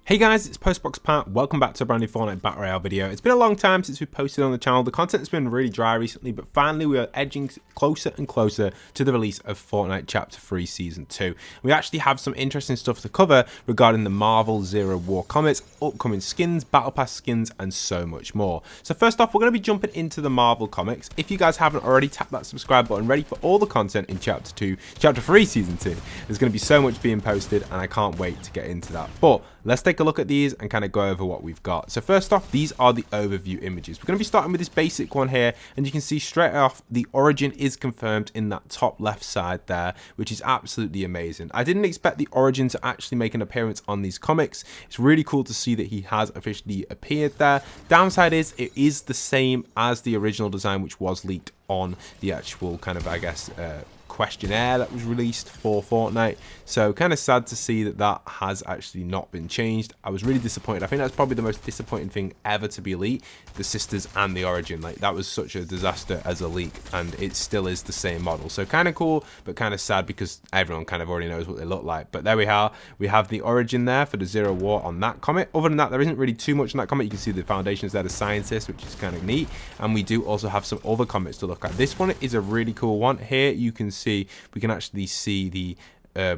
Hey guys, it's Postbox Pat. Welcome back to a brand new Fortnite Battle Royale video. It's been a long time since we posted on the channel. The content's been really dry recently, but finally we are edging closer and closer to the release of Fortnite Chapter 3 Season 2. We actually have some interesting stuff to cover regarding the Marvel Zero War comics, upcoming skins, Battle Pass skins, and so much more. So first off, we're going to be jumping into the Marvel comics. If you guys haven't already, tap that subscribe button ready for all the content in Chapter 3 Season 2. There's going to be so much being posted and I can't wait to get into that. But let's take a look at these and kind of go over what we've got. So first off, these are the overview images. We're going to be starting with this basic one here, and you can see straight off the origin is confirmed in that top left side there, which is absolutely amazing. I didn't expect the origin to actually make an appearance on these comics. It's really cool to see that he has officially appeared there. Downside is it is the same as the original design, which was leaked on the actual kind of, I guess, questionnaire that was released for Fortnite. So kind of sad to see that that has actually not been changed. I was really disappointed. I think that's probably the most disappointing thing ever to be leaked, the sisters and the origin. Like, that was such a disaster as a leak, and it still is the same model. So kind of cool, but kind of sad because everyone kind of already knows what they look like. But there we are. We have the origin there for the Zero War on that comic. Other than that, there isn't really too much in that comic. You can see the foundations there, the scientist, which is kind of neat. And we do also have some other comics to look at. This one is a really cool one. Here you can see, we can actually see the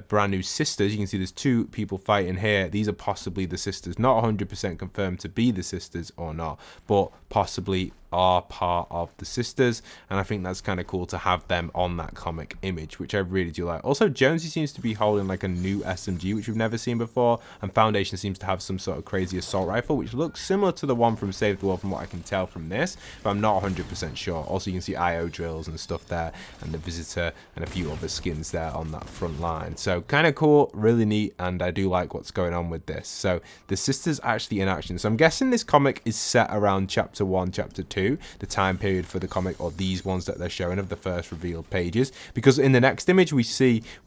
brand new sisters. You can see there's two people fighting here. These are possibly the sisters, not 100% confirmed to be the sisters or not, but possibly are part of the sisters, and I think that's kind of cool to have them on that comic image, which I really do like. Also, Jonesy seems to be holding like a new SMG, which we've never seen before, and Foundation seems to have some sort of crazy assault rifle, which looks similar to the one from Save the World from what I can tell from this, but I'm not 100% sure. Also, you can see IO drills and stuff there, and the Visitor, and a few other skins there on that front line. So kind of cool, really neat, and I do like what's going on with this. So the sisters actually in action. So I'm guessing this comic is set around Chapter 1, Chapter 2, the time period for the comic, or these ones that they're showing of the first revealed pages, because in the next image we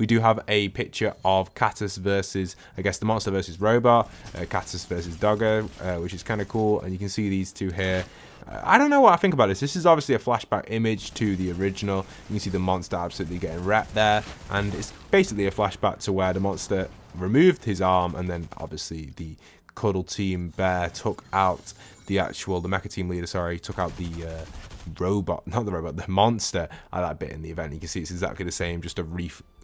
do have a picture of Catus versus, I guess, the monster versus robot, Catus versus Dogger, which is kind of cool, and you can see these two here. I don't know what I think about this. This is obviously a flashback image to the original. You can see the monster absolutely getting wrecked there, and it's basically a flashback to where the monster removed his arm, and then obviously the Cuddle Team Bear took out the Mecha Team Leader, sorry, took out the the monster at that bit in the event. You can see it's exactly the same, just a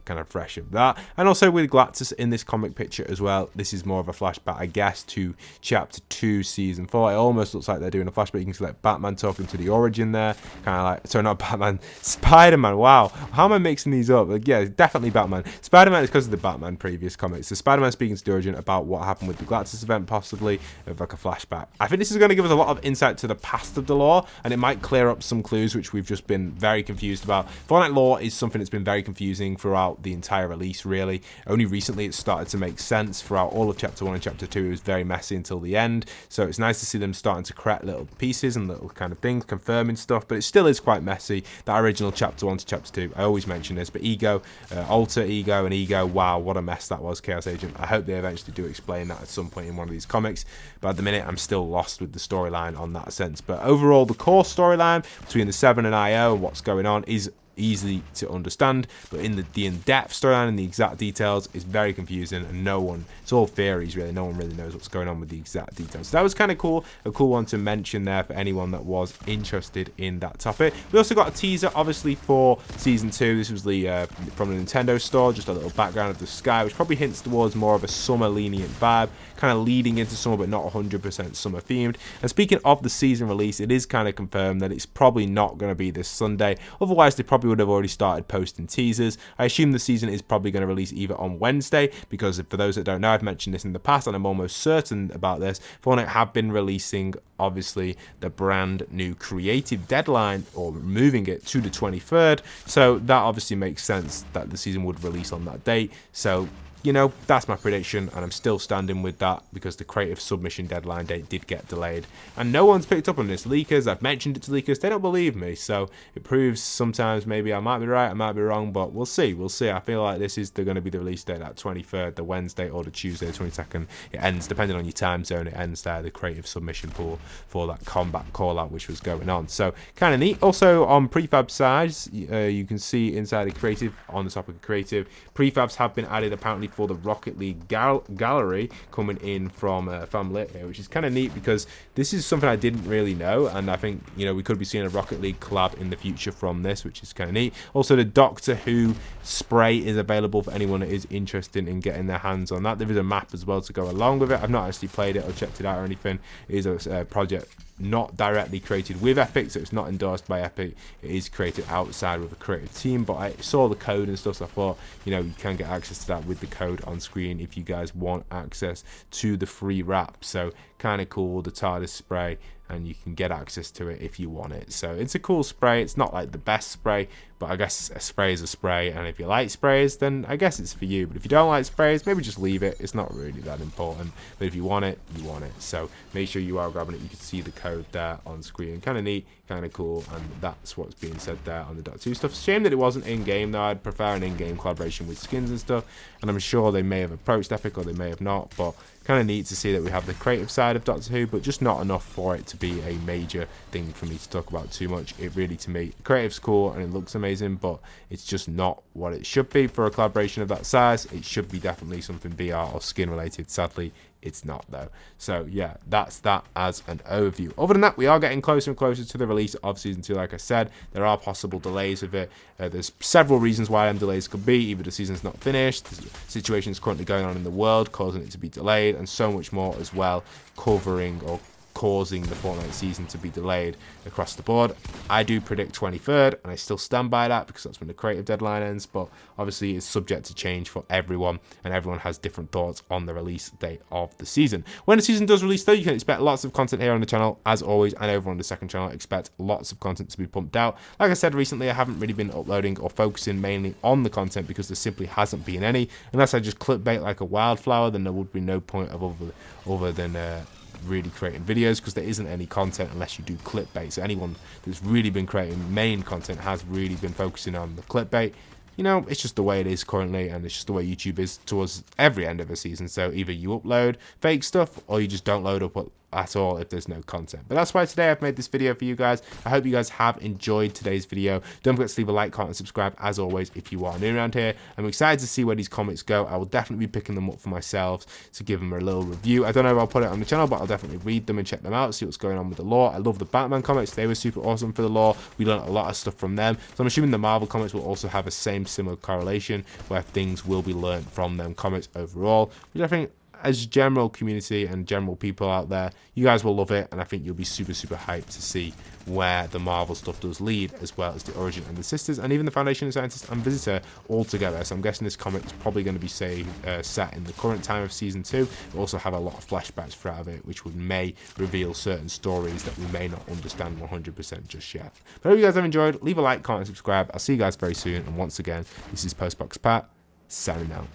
kind of fresh of that. And also with Galactus in this comic picture as well, this is more of a flashback, I guess, to Chapter 2 Season 4. It almost looks like they're doing a flashback. You can see like Batman talking to the origin there, kind of like, sorry, not Batman, Spider-Man. Wow, how am I mixing these up? Like, yeah, definitely Batman. Spider-Man is because of the Batman previous comics. So Spider-Man speaking to the origin about what happened with the Galactus event, possibly of like a flashback. I think this is going to give us a lot of insight to the past of the lore, and it might clear up some clues which we've just been very confused about. Fortnite lore is something that's been very confusing throughout the entire release, really. Only recently it started to make sense. Throughout all of Chapter 1 and Chapter 2 it was very messy until the end, so it's nice to see them starting to correct little pieces and little kind of things, confirming stuff, but it still is quite messy. That original Chapter 1 to Chapter 2, I always mention this, but Ego, Alter Ego and Ego, wow, what a mess that was, Chaos Agent. I hope they eventually do explain that at some point in one of these comics, but at the minute I'm still lost with the storyline on that sense. But overall, the core storyline between the Seven and IO and what's going on is easy to understand, but in the in-depth storyline and the exact details is very confusing, and it's all theories really. No one really knows what's going on with the exact details. So that was kind of cool, a cool one to mention there for anyone that was interested in that topic. We also got a teaser obviously for Season 2. This was the from the Nintendo store, just a little background of the sky, which probably hints towards more of a summer lenient vibe, kind of leading into summer but not 100% summer themed. And speaking of the season release, it is kind of confirmed that it's probably not going to be this Sunday, otherwise they probably would have already started posting teasers. I assume the season is probably going to release either on Wednesday, because for those that don't know, I've mentioned this in the past and I'm almost certain about this, Fortnite have been releasing obviously the brand new creative deadline, or moving it to the 23rd, so that obviously makes sense that the season would release on that date. So you know, that's my prediction, and I'm still standing with that because the creative submission deadline date did get delayed, and no one's picked up on this. Leakers, I've mentioned it to leakers, they don't believe me, so it proves sometimes maybe I might be right, I might be wrong, but we'll see. I feel like this is going to be the release date, that 23rd, the Wednesday, or the Tuesday, the 22nd. It ends, depending on your time zone, it ends there, the creative submission pool for that combat call out which was going on. So kind of neat. Also on prefab sides, you can see inside the creative, on the topic of creative, prefabs have been added apparently ready for the Rocket League gallery coming in from Lit here, which is kind of neat because this is something I didn't really know, and I think, you know, we could be seeing a Rocket League collab in the future from this, which is kind of neat. Also, the Doctor Who spray is available for anyone that is interested in getting their hands on that. There is a map as well to go along with it. I've not actually played it or checked it out or anything. It is a project not directly created with Epic, so it's not endorsed by Epic. It is created outside with a creative team, but I saw the code and stuff, so I thought, you know, you can get access to that with the code on screen if you guys want access to the free wrap. So kind of cool, the TARDIS spray, and you can get access to it if you want it. So it's a cool spray. It's not like the best spray, but I guess a spray is a spray, and if you like sprays, then I guess it's for you. But if you don't like sprays, maybe just leave it. It's not really that important, but if you want it, you want it. So make sure you are grabbing it. You can see the code there on screen. Kind of neat, kind of cool, and that's what's being said there on the .2 stuff. Shame that it wasn't in-game though. I'd prefer an in-game collaboration with skins and stuff, and I'm sure they may have approached Epic or they may have not, but kind of neat to see that we have the creative side of Doctor Who, but just not enough for it to be a major thing for me to talk about too much. It really, to me, creative's cool and it looks amazing, but it's just not what it should be for a collaboration of that size. It should be definitely something VR or skin related. Sadly, it's not though. So yeah, that's that as an overview. Other than that, we are getting closer and closer to the release of season 2. Like I said, there are possible delays with it. There's several reasons why them delays could be. Either the season's not finished, the situation is currently going on in the world causing it to be delayed, and so much more as well, covering or causing the Fortnite season to be delayed across the board. I do predict 23rd, and I still stand by that because that's when the creative deadline ends, but obviously it's subject to change for everyone, and everyone has different thoughts on the release date of the season. When the season does release though, you can expect lots of content here on the channel, as always, and over on the second channel, expect lots of content to be pumped out. Like I said recently, I haven't really been uploading or focusing mainly on the content because there simply hasn't been any. Unless I just clickbait like a wildflower, then there would be no point of other than really creating videos, because there isn't any content unless you do clickbait. So anyone that's really been creating main content has really been focusing on the clickbait. You know, it's just the way it is currently, and it's just the way YouTube is towards every end of a season. So either you upload fake stuff or you just don't load up at all if there's no content. But that's why today I've made this video for you guys. I hope you guys have enjoyed today's video. Don't forget to leave a like, comment, and subscribe as always if you are new around here. I'm excited to see where these comics go. I will definitely be picking them up for myself to give them a little review. I don't know if I'll put it on the channel, but I'll definitely read them and check them out, see what's going on with the lore. I love the Batman comics. They were super awesome for the lore. We learned a lot of stuff from them. So I'm assuming the Marvel comics will also have a similar correlation where things will be learned from them comics overall, which I think, as general community and general people out there, you guys will love it, and I think you'll be super hyped to see where the Marvel stuff does lead, as well as the Origin and the Sisters, and even the Foundation, Scientist, and Visitor all together. So I'm guessing this comic is probably going to be set in the current time of season 2. We'll also have a lot of flashbacks throughout it, which may reveal certain stories that we may not understand 100% just yet. But I hope you guys have enjoyed. Leave a like, comment, and subscribe. I'll see you guys very soon, and once again, this is Postbox Pat, signing out.